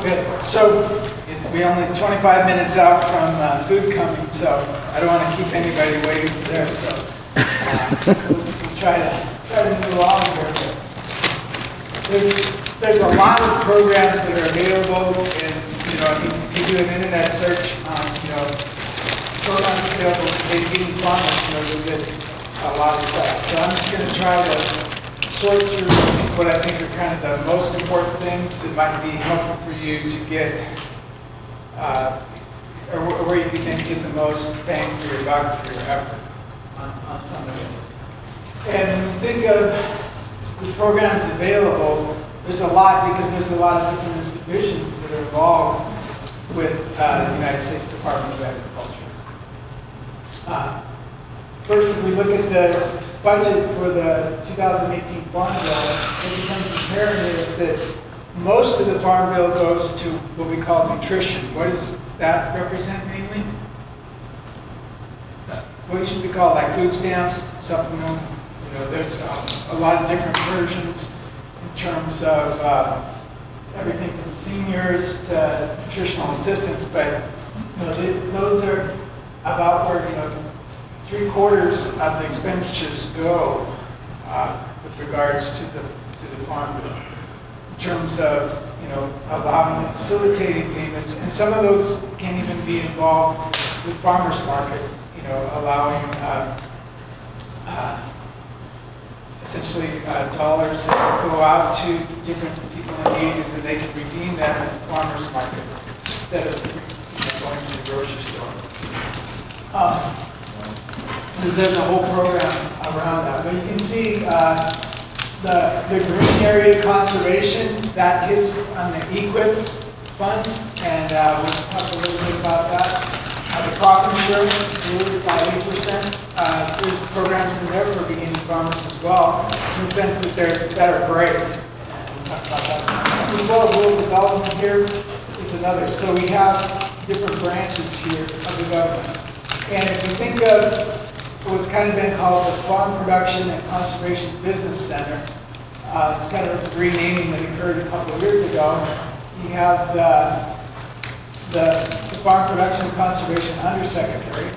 Good. So we're only 25 minutes out from food coming, so I don't want to keep anybody waiting for there. So we'll try to move along here. There's a lot of programs that are available, and if you do an internet search on programs available for beginning farmers, you'll get a lot of stuff. So I'm just going to try to sort through what I think are kind of the most important things that might be helpful for you to get, or where you can get the most bang for your buck, for your effort on some of this. And when you think of the programs available, there's a lot, because there's a lot of different divisions that are involved with the United States Department of Agriculture. First, if we look at the budget for the 2018 Farm Bill, what becomes apparent is that most of the Farm Bill goes to what we call nutrition. What does that represent mainly? What used to be called like food stamps, supplemental. There's a lot of different versions in terms of everything from seniors to nutritional assistance, but those are about where 3/4 of the expenditures go with regards to the Farm Bill, in terms of allowing and facilitating payments, and some of those can even be involved with farmers market, allowing essentially dollars that go out to different people in need, and then they can redeem that at the farmers market instead of going to the grocery store. There's a whole program around that. But you can see the green area conservation, that hits on the EQIP funds, and we'll talk a little bit about that. The crop insurance grew by 8%. There's programs in there for beginning farmers as well, in the sense that they're better grades. And we'll talk about that. As well as rural development here is another. So we have different branches here of the government. And if you think of what's kind of been called the Farm Production and Conservation Business Center, it's kind of a renaming that occurred a couple of years ago. You have the Farm Production and Conservation Undersecretary,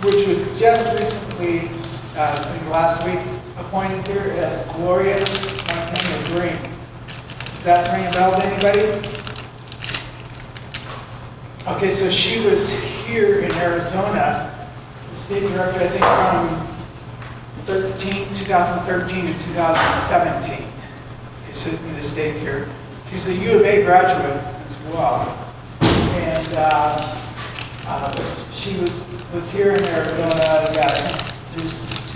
which was just recently, I think last week, appointed here as Gloria Montana Green. Does that ring a bell to anybody? Okay, so she was here in Arizona, state director, I think from 2013 to 2017. Is in the state here. She's a U of A graduate as well, and she was here in Arizona through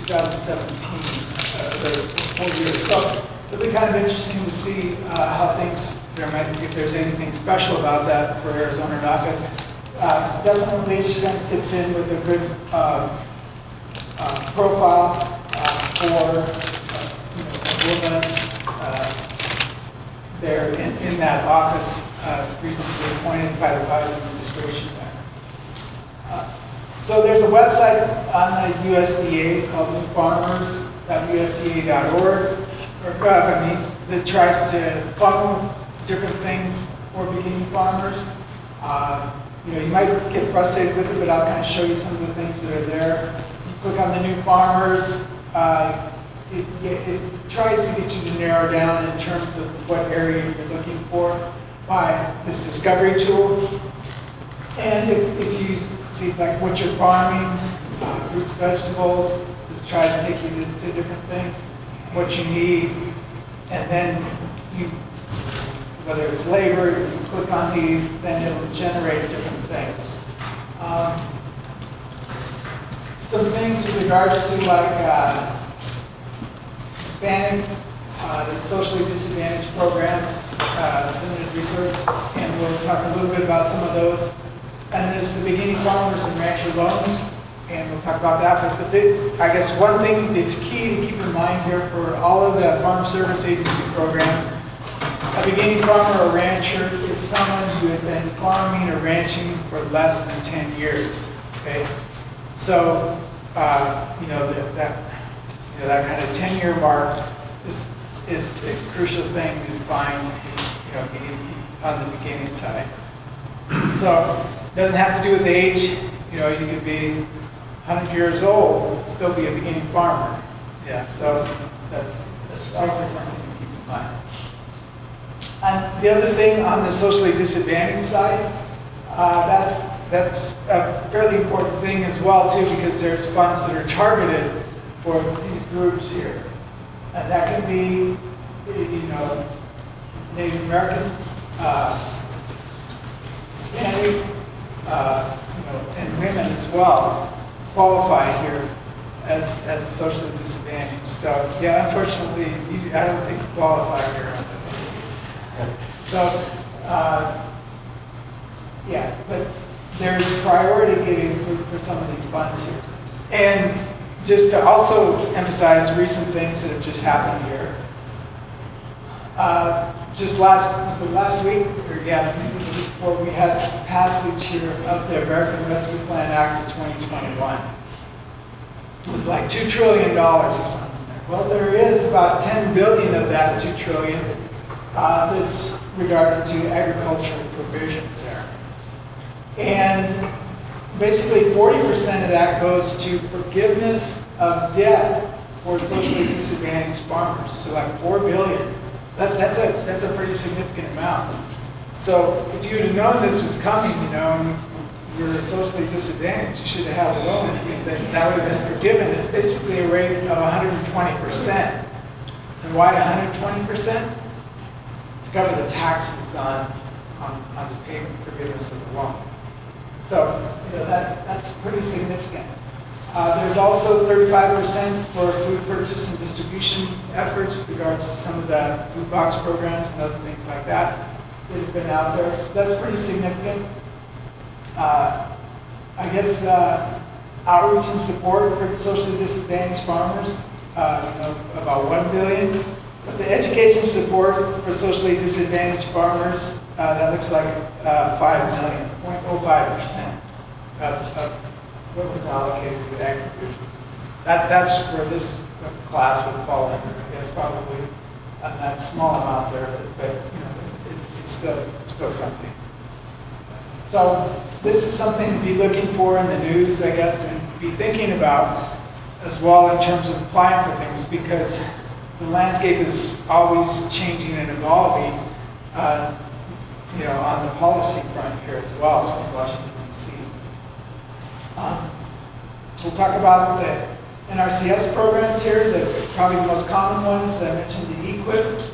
2017, for 4 years. So it'll be kind of interesting to see how things if there's anything special about that for Arizona or not. But definitely she kind of fits in with a good profile for a woman there in that office, recently appointed by the Biden administration. So there's a website on the USDA called New Farmers, USDA.org, that tries to funnel different things for beginning farmers. You might get frustrated with it, but I'll kind of show you some of the things that are there. You click on the New Farmers, it tries to get you to narrow down in terms of what area you're looking for by this discovery tool. And if you see like what you're farming, fruits, vegetables, to try to take you to different things, what you need, and then whether it's labor, if you click on these, then it'll generate different things. Some things with regards to like Hispanic, the socially disadvantaged programs, limited resource, and we'll talk a little bit about some of those. And there's the beginning farmers and rancher loans, and we'll talk about that. But I guess one thing that's key to keep in mind here for all of the Farm Service Agency programs, a beginning farmer or rancher is someone who has been farming or ranching for less than 10 years. Okay, so that kind of 10-year mark is the crucial thing to find. Is on the beginning side. So it doesn't have to do with age. You know, you could be 100 years old and still be a beginning farmer. Yeah, so that's also something to keep in mind. And the other thing on the socially disadvantaged side, that's a fairly important thing as well too, because there's funds that are targeted for these groups here. And that can be, you know, Native Americans, Hispanic, you know, and women as well qualify here as socially disadvantaged. So yeah, unfortunately, I don't think you qualify here. So yeah, but there's priority giving for some of these funds here. And just to also emphasize recent things that have just happened here. Just last week, or yeah, maybe the week before, we had passage here of the American Rescue Plan Act of 2021. It was like $2 trillion or something. Well, there is about 10 billion of that 2 trillion that's regarded to agricultural provisions there. And basically 40% of that goes to forgiveness of debt for socially disadvantaged farmers. So like 4 billion. That's a pretty significant amount. So if you had known this was coming, you know, and you're socially disadvantaged, you should have had a loan because that would have been forgiven at basically a rate of 120%. And why 120%? To cover the taxes on the payment forgiveness of the loan. So, you know, that's pretty significant. There's also 35% for food purchase and distribution efforts with regards to some of the food box programs and other things like that that have been out there. So that's pretty significant. I guess outreach and support for socially disadvantaged farmers, you know, about 1 billion. But the education support for socially disadvantaged farmers, that looks like 5 million, 0.05% of what was allocated to agribusiness. That's where this class would fall under, I guess, probably on that small amount there, but you know, it's still something. So this is something to be looking for in the news, I guess, and be thinking about as well in terms of applying for things, because the landscape is always changing and evolving, you know, on the policy front here as well in Washington, D.C. We'll talk about the NRCS programs here. Probably the most common ones that I mentioned, the EQIP.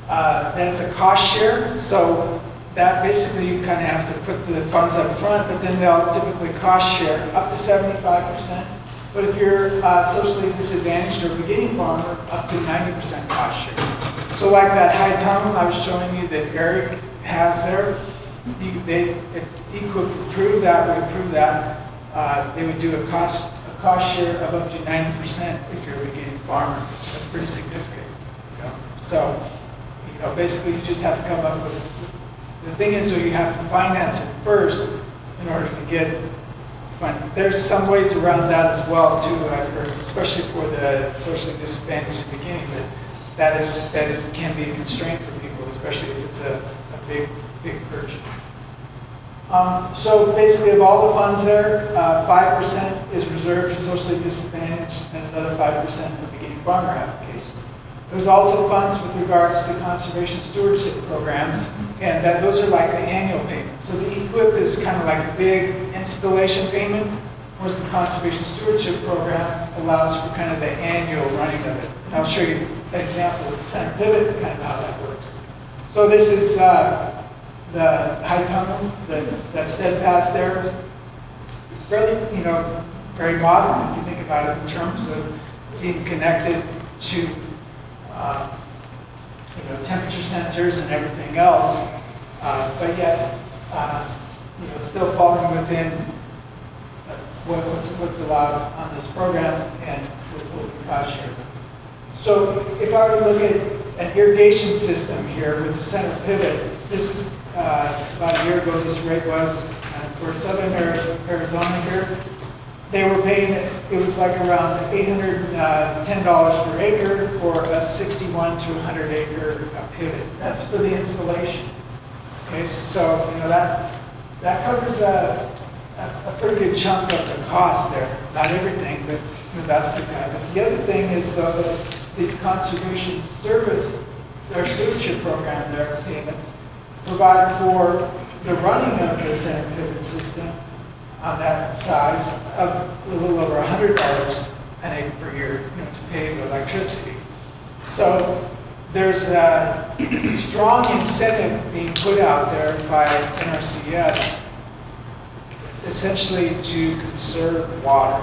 That is a cost share. So that basically you kind of have to put the funds up front, but then they'll typically cost share up to 75%. But if you're socially disadvantaged or beginning farmer, up to 90% cost share. So like that high tunnel I was showing you that Eric has there, if EQIP would approve that, they would do a cost share of up to 90% if you're a beginning farmer. That's pretty significant. You know? So, you know, basically you just have to come up with, the thing is, you have to finance it first in order to get funding. There's some ways around that as well too, I've heard, especially for the socially disadvantaged at the beginning, that can be a constraint for people, especially if it's a big purchase. So basically of all the funds there, 5% is reserved for socially disadvantaged and another 5% for beginning farmer applications. There's also funds with regards to conservation stewardship programs, and those are like the annual payments. So the EQIP is kind of like a big installation payment, whereas the conservation stewardship program allows for kind of the annual running of it. And I'll show you an example with the center pivot, kind of how that works. So this is the high tunnel, that steadfast there. Fairly, you know, very modern if you think about it in terms of being connected to you know, temperature sensors and everything else, but yet, you know, still falling within what's allowed on this program and with the cost share. So if I were to look at an irrigation system here with the center pivot, this is about a year ago this rate was for southern Arizona here. They were paying, it was like around $810 per acre for a 61 to 100 acre pivot. That's for the installation. Okay, so, that covers a pretty good chunk of the cost there. Not everything, but that's pretty good. But the other thing is these conservation service, their stewardship program, their payments, provide for the running of the sand pivot system on that size of a little over $100 an acre per year, to pay the electricity. So there's a strong incentive being put out there by NRCS, essentially to conserve water.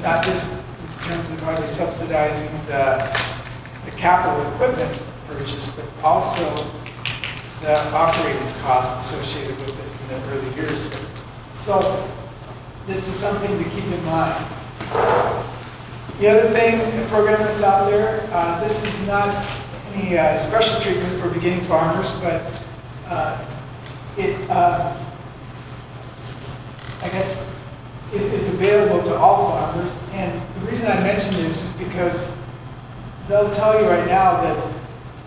Not just in terms of are they subsidizing the capital equipment purchase, but also the operating cost associated with it in the early years. So this is something to keep in mind. The other thing, the program that's out there, this is not any special treatment for beginning farmers, but I guess it is available to all farmers. And the reason I mention this is because they'll tell you right now that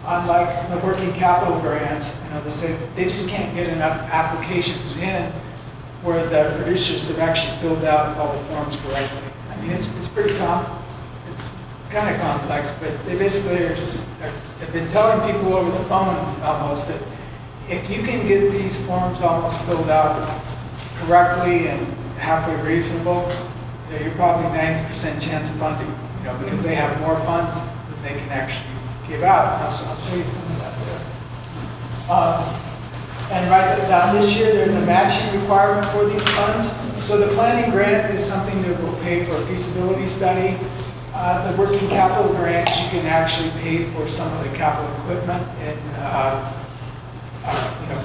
unlike the working capital grants, they say they just can't get enough applications in where the producers have actually filled out all the forms correctly. I mean, it's pretty it's kind of complex, but they basically have been telling people over the phone almost that if you can get these forms almost filled out correctly and halfway reasonable, you're probably 90% chance of funding, because they have more funds than they can actually give out. I'll show you some of that there. And write that down. This year, there's a matching requirement for these funds. So the planning grant is something that will pay for a feasibility study. The working capital grants, you can actually pay for some of the capital equipment and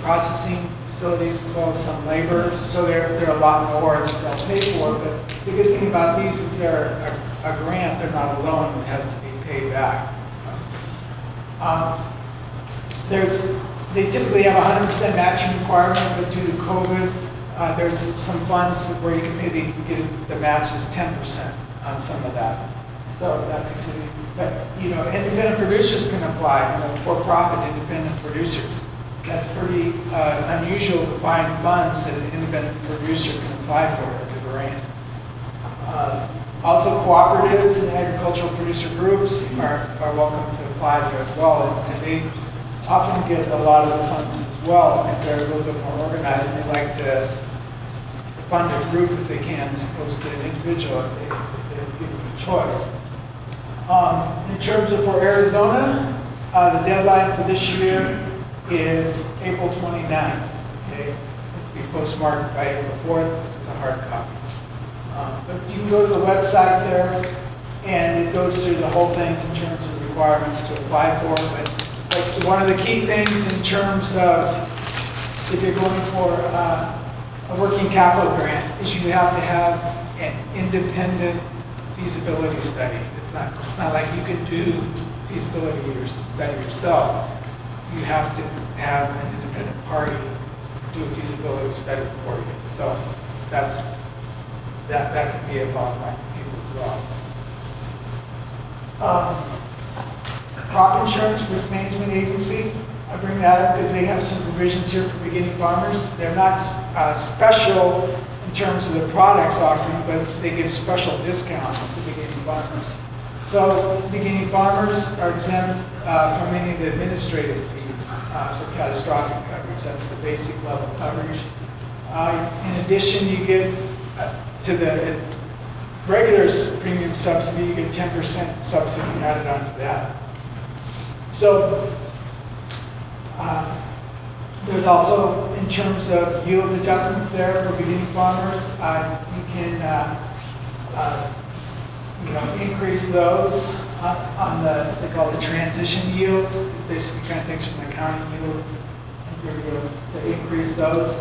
processing facilities as well as some labor. So they're a lot more that they'll pay for. But the good thing about these is they're a grant. They're not a loan that has to be paid back. They typically have a 100% matching requirement, but due to COVID, there's some funds where you can maybe get the match is 10% on some of that. So that makes it, but independent producers can apply, for-profit independent producers. That's pretty unusual to find funds that an independent producer can apply for as a grant. Also, cooperatives and agricultural producer groups are welcome to apply there as well, and they often get a lot of the funds as well because they're a little bit more organized and they like to fund a group if they can as opposed to an individual if they're given a choice. In terms of for Arizona, the deadline for this year is April 29th. Okay? It'll be postmarked by April 4th if it's a hard copy. But you can go to the website there and it goes through the whole things in terms of requirements to apply for. But one of the key things in terms of if you're going for a working capital grant is you have to have an independent feasibility study. It's not like you can do feasibility study yourself. You have to have an independent party do a feasibility study for you. So that can be a bottleneck for people as well. Crop Insurance Risk Management Agency, I bring that up because they have some provisions here for beginning farmers. They're not special in terms of the products offering, but they give special discounts to beginning farmers. So beginning farmers are exempt from any of the administrative fees for catastrophic coverage. That's the basic level coverage. In addition, you get to the regular premium subsidy, you get 10% subsidy added onto that. So there's also, in terms of yield adjustments there for beginning farmers, you can increase those on they call the transition yields. It basically kind of takes from the county yields and your yields to increase those.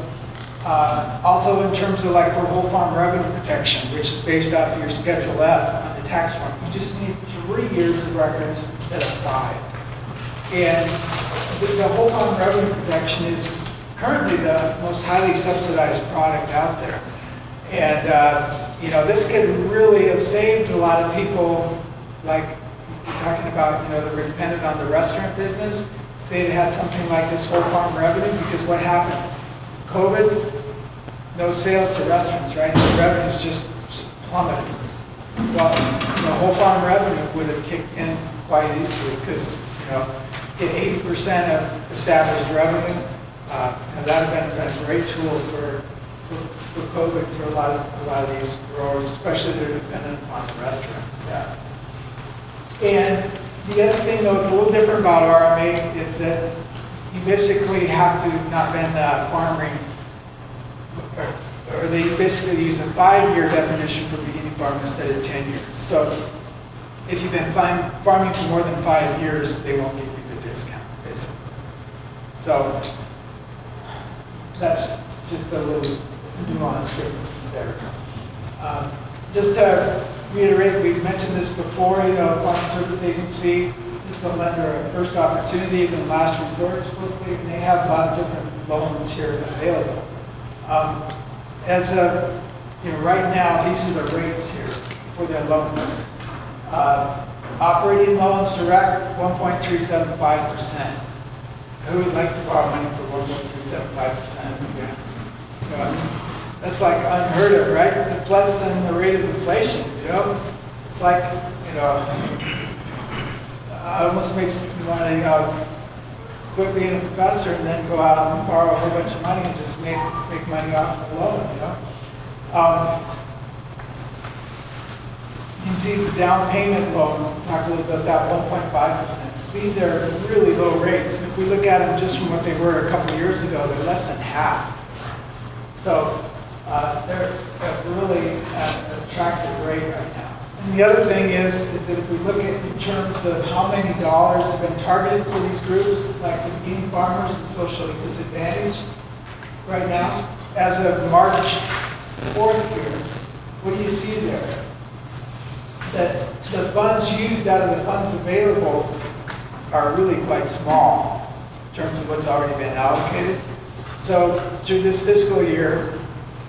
Also in terms of like for whole farm revenue protection, which is based off of your Schedule F on the tax form, you just need 3 years of records instead of 5. And the whole farm revenue protection is currently the most highly subsidized product out there. And this could really have saved a lot of people, like you're talking about, that were dependent on the restaurant business. if they'd had something like this whole farm revenue, because what happened? COVID, no sales to restaurants, right? The revenues just plummeted. Well, the whole farm revenue would have kicked in quite easily because, get 80% of established revenue. And that would have been a great tool for COVID for a lot of these growers, especially that are dependent upon the restaurants. Yeah. And the other thing, though, it's a little different about RMA is that you basically have to not been farming, or they basically use a 5-year definition for beginning farmer instead of 10 years. So if you've been farming for more than 5 years, they won't give you the discount, basically. So that's just a little nuance difference there. Just to reiterate, we've mentioned this before, Farm Service Agency is the lender of first opportunity, then last resort, supposedly, and they have a lot of different loans here available. As of, right now, these are the rates here for their loans. Operating loans direct, 1.375%. Who would like to borrow money for 1.375%? That's like unheard of, right? It's less than the rate of inflation, It's like, almost makes you want to, quit being a professor and then go out and borrow a whole bunch of money and just make money off the loan, You can see the down payment loan, talk a little bit about that, 1.5%. So these are really low rates. If we look at them just from what they were a couple of years ago, they're less than half. So they're really at an attractive rate right now. And the other thing is that if we look at in terms of how many dollars have been targeted for these groups, like the beginning farmers and socially disadvantaged, right now, as of March 4th here, what do you see there? That the funds used out of the funds available are really quite small in terms of what's already been allocated. So through this fiscal year,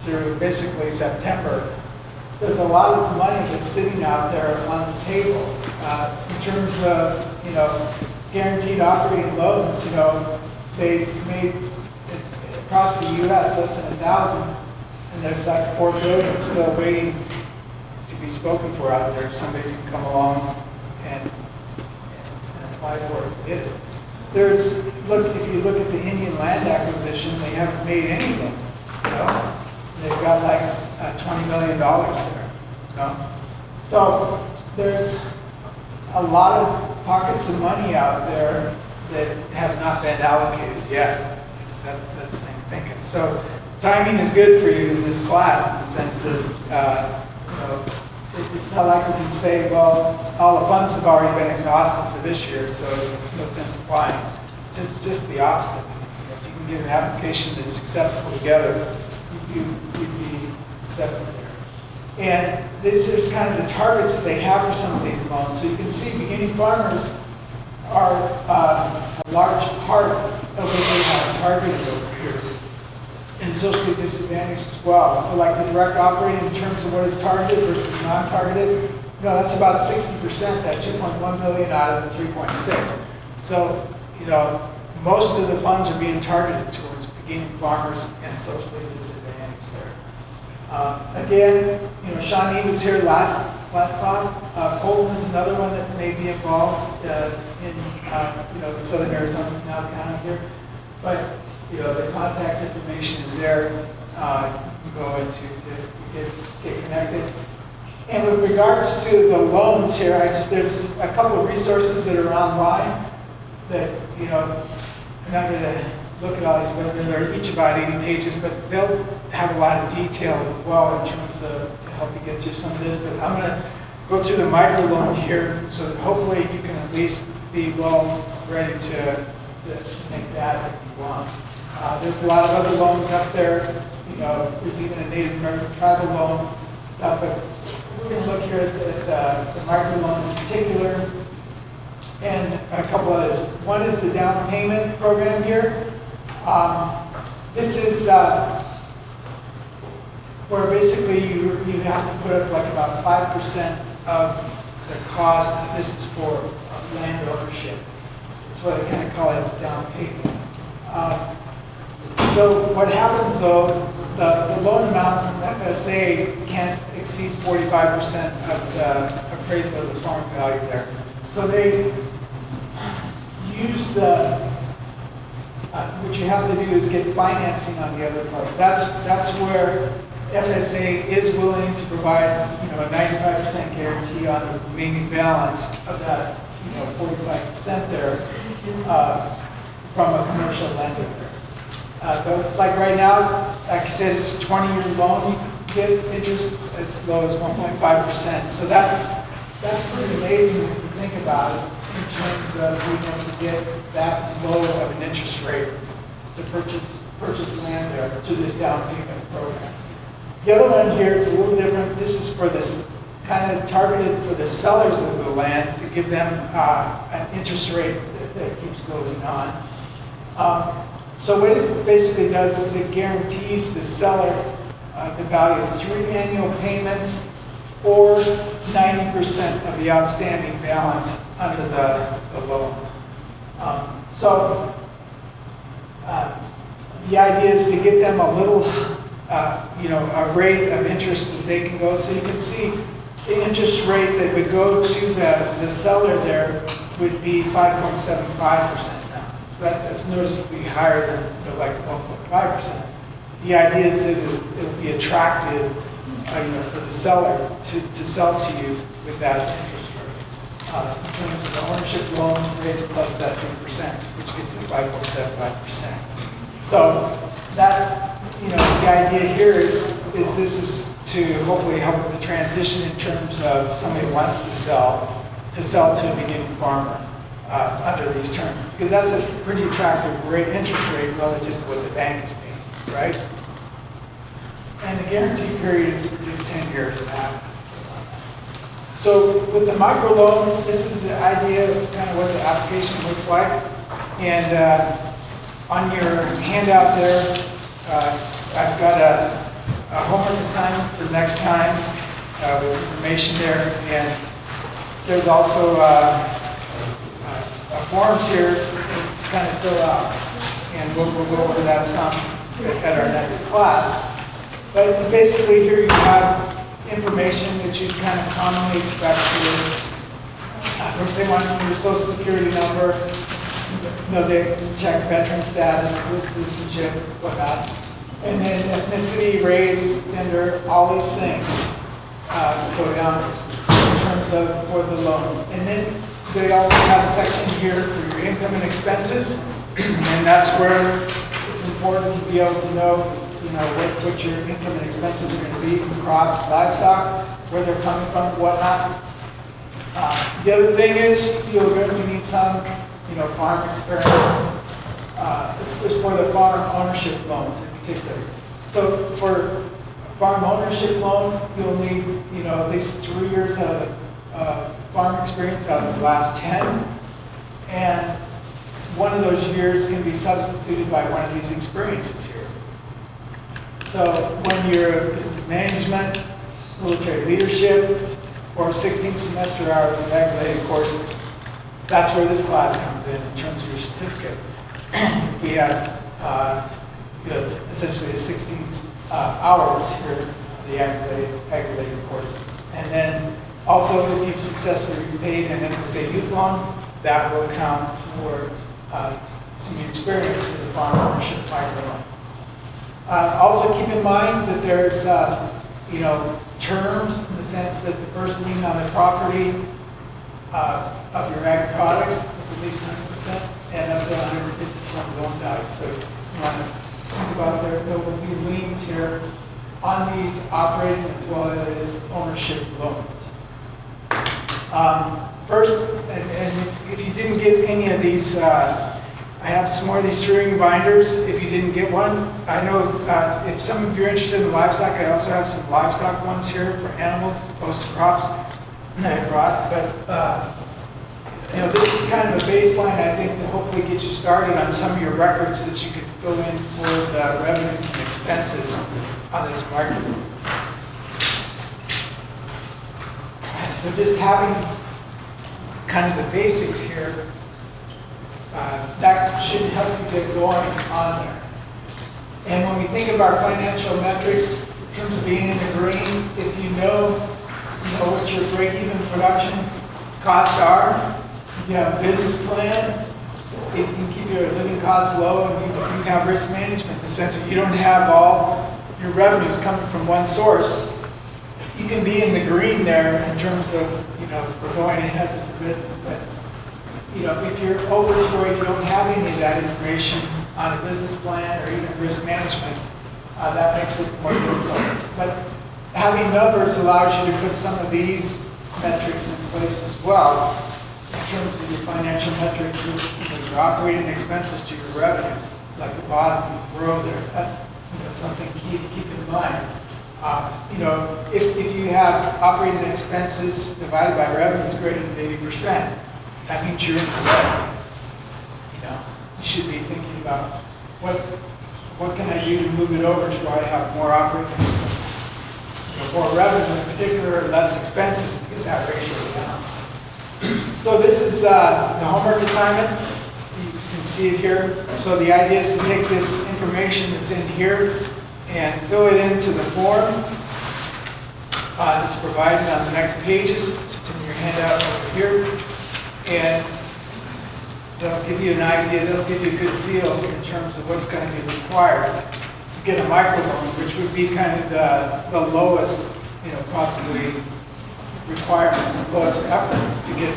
through basically September, there's a lot of money that's sitting out there on the table. In terms of, guaranteed operating loans, they made, across the U.S., less than 1,000, and there's like 4 billion still waiting to be spoken for out there. If somebody can come along and apply for it, get it. If you look at the Indian land acquisition, they haven't made any loans, They've got like $20 million there, So there's a lot of pockets of money out there that have not been allocated yet. That's the thinking. So timing is good for you in this class in the sense that, it's not like we can say, well, all the funds have already been exhausted for this year, so no sense applying. It's just the opposite. If you can get an application that's acceptable together, you'd be accepted there. And this is kind of the targets that they have for some of these loans. So you can see beginning farmers are a large part of what they have targeted over here. And socially disadvantaged as well. So like the direct operating in terms of what is targeted versus non-targeted, that's about 60%, that 2.1 billion out of the 3.6. So, most of the funds are being targeted towards beginning farmers and socially disadvantaged there. Again, Shawnee was here last class. Colton is another one that may be involved in the Southern Arizona Canal County here. But the contact information is there. You can go into to get connected. And with regards to the loans here, there's a couple of resources that are online that I'm not going to look at all these, but they're each about 80 pages, but they'll have a lot of detail as well in terms of to help you get through some of this. But I'm going to go through the microloan here, so that hopefully you can at least be well ready to make that if you want. There's a lot of other loans up there. There's even a Native American tribal loan stuff. But we're going to look here at the microloan in particular, and a couple others. One is the down payment program here. This is where basically you have to put up like about 5% of the cost. This is for land ownership. It's what I kind of call it down payment. So what happens though, the loan amount from FSA can't exceed 45% of the appraisal of the farm value there. So they use what you have to do is get financing on the other part. That's where FSA is willing to provide, a 95% guarantee on the remaining balance of that, 45% there from a commercial lender. But like right now, like I said, it's a 20-year loan. You can get interest as low as 1.5%. So that's pretty amazing if you think about it in terms of being able to get that low of an interest rate to purchase land there through this down payment program. The other one here is a little different. This is for this kind of targeted for the sellers of the land to give them an interest rate that keeps going on. So what it basically does is it guarantees the seller the value of 3 annual payments or 90% of the outstanding balance under the loan. The idea is to get them a little, a rate of interest that they can go. So you can see the interest rate that would go to the seller there would be 5.75% now. So that's noticeably higher than like 1.5%. The idea is that it'll be attractive, for the seller to sell to you with that interest rate. In terms of the ownership loan rate plus that 3%, which gets it 5.75%. So that's, the idea here is this is to hopefully help with the transition in terms of somebody who wants to sell to a beginning farmer under these terms. Because that's a pretty attractive interest rate relative to what the bank is paying, right? And the guarantee period is 10 years of that. So with the microloan, this is the idea of kind of what the application looks like. And on your handout there, I've got a homework assignment for next time with information there. And there's also forms here to kind of fill out. And we'll go over that some at our next class. But basically here you have information that you kind of commonly expect here. First they want your social security number. They check veteran status, citizenship, whatnot. And then ethnicity, race, gender, all these things go down in terms of for the loan. And then they also have a section here for your income and expenses. And that's where it's important to be able to know what your income and expenses are going to be from crops, livestock, where they're coming from, whatnot. The other thing is you're going to need some, farm experience. This is for the farm ownership loans in particular. So for a farm ownership loan, you'll need, at least 3 years of farm experience out of the last 10. And one of those years can be substituted by one of these experiences here. So when you're business management, military leadership, or 16 semester hours of ag-related courses, that's where this class comes in terms of your certificate. We have, essentially 16 hours here of the ag-related courses. And then also if you've successfully repaid an FSA youth loan, that will count towards some experience for the farm ownership microloan. Also keep in mind that there's, terms in the sense that the first lien on the property of your ag products with at least 100% and up to 150% loan value. So you want to think about there will be liens here on these operating as well as ownership loans. First, and if you didn't get any of these, I have some more of these 3-ring binders. If you didn't get one, I know if some of you are interested in livestock, I also have some livestock ones here for animals, opposed to crops that I brought. But this is kind of a baseline, I think, to hopefully get you started on some of your records that you can fill in for the revenues and expenses on this market. So just having kind of the basics here. That should help you get going on there. And when we think of our financial metrics, in terms of being in the green, if you know what your break-even production costs are, you have a business plan, it can keep your living costs low, and you have risk management in the sense that you don't have all your revenues coming from one source. You can be in the green there in terms of, we're going ahead with the business, but if you're overage where you don't have any of that information on a business plan or even risk management, that makes it more difficult. But having numbers allows you to put some of these metrics in place as well in terms of your financial metrics with your operating expenses to your revenues, like the bottom row there. That's something key to keep in mind. If you have operating expenses divided by revenues greater than 80%, that means you're in the red. You should be thinking about what can I do to move it over to where I have more operating expenses, more revenue in particular, less expenses to get that ratio down. So this is the homework assignment. You can see it here. So the idea is to take this information that's in here and fill it into the form that's provided on the next pages. It's in your handout over here. And they'll give you an idea, they'll give you a good feel in terms of what's going to be required to get a microloan, which would be kind of the lowest, probably requirement, the lowest effort to get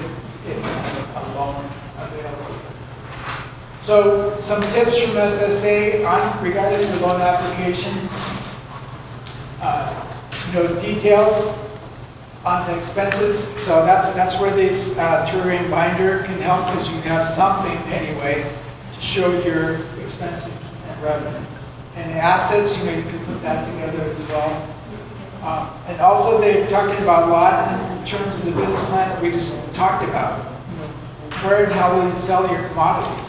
a loan available. So some tips from FSA regarding the loan application. Details on the expenses. So that's where this three-ring binder can help, because you have something anyway to show your expenses and revenues. And the assets, you can put that together as well. And also they're talking about a lot in terms of the business plan that we just talked about. Where and how will you sell your commodity,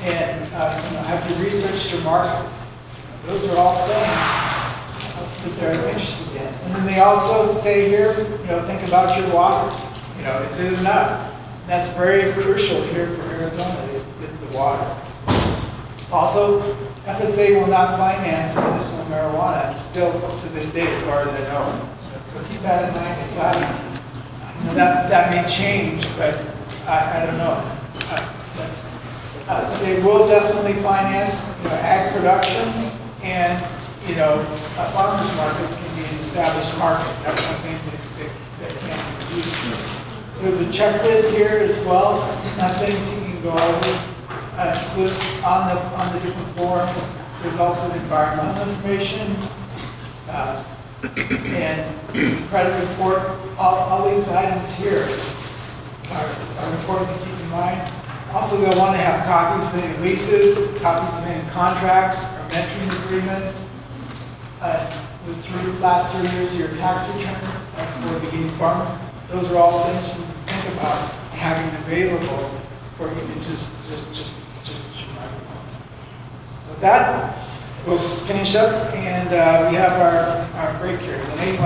And have you researched your market? Those are all things that they're interested in. And then they also say here, think about your water. Is it enough? That's very crucial here for Arizona, is the water. Also, FSA will not finance medicinal marijuana, still to this day, as far as I know. So keep that in mind as items. That may change, but I don't know. They will definitely finance ag production, and a farmer's market can be an established market. That's something that can be used. There's a checklist here as well, things you can go over on the different forms. There's also environmental information and credit report. All these items here are important to keep in mind. Also, they'll want to have copies of any leases, copies of any contracts or mentoring agreements. The last 3 years of your tax returns, that's for the beginning farmer. Those are all things you can think about having available for you to just with that, we'll finish up, and we have our break here.